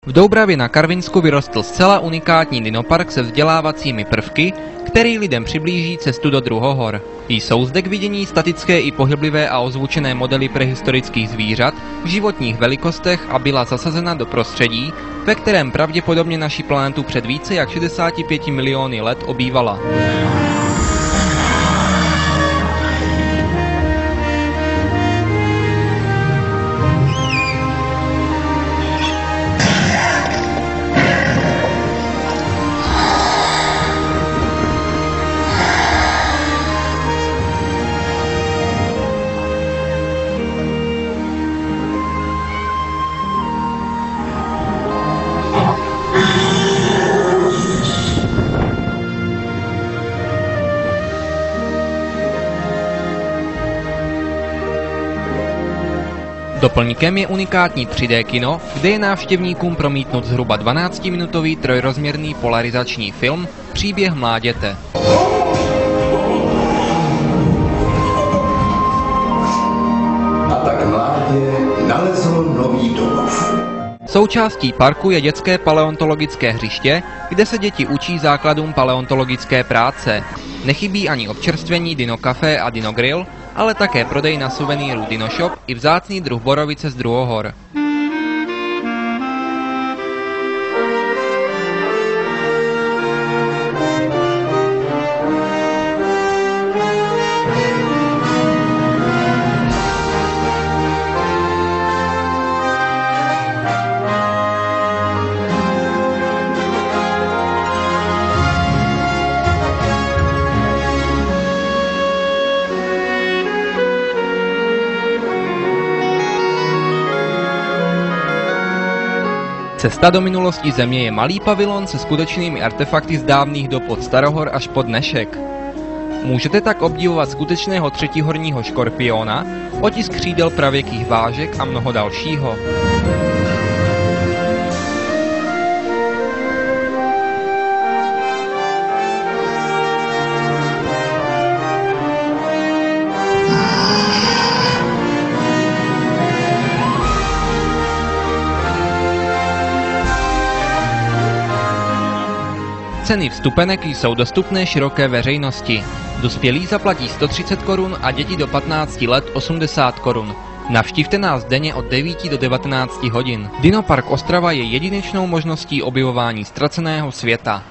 V Doubravě na Karvinsku vyrostl zcela unikátní dinopark se vzdělávacími prvky, který lidem přiblíží cestu do druhohor. Jsou zde k vidění statické i pohyblivé a ozvučené modely prehistorických zvířat v životních velikostech a byla zasazena do prostředí, ve kterém pravděpodobně naši planetu před více jak 65 miliony let obývala. Doplňkem je unikátní 3D kino, kde je návštěvníkům promítnut zhruba 12-minutový trojrozměrný polarizační film Příběh mláděte. A tak mládě nalezlo nový domov. Součástí parku je dětské paleontologické hřiště, kde se děti učí základům paleontologické práce. Nechybí ani občerstvení Dino Café a Dino Grill, ale také prodej na suvenýru Dino Shop i vzácný druh borovice z druhohor. Cesta do minulosti Země je malý pavilon se skutečnými artefakty z dávných dob od starohor až po dnešek. Můžete tak obdivovat skutečného třetihorního škorpiona, otisk křídel pravěkých vážek a mnoho dalšího. Ceny vstupenek jsou dostupné široké veřejnosti. Dospělí zaplatí 130 korun a děti do 15 let 80 korun. Navštivte nás denně od 9 do 19 hodin. Dinopark Ostrava je jedinečnou možností objevování ztraceného světa.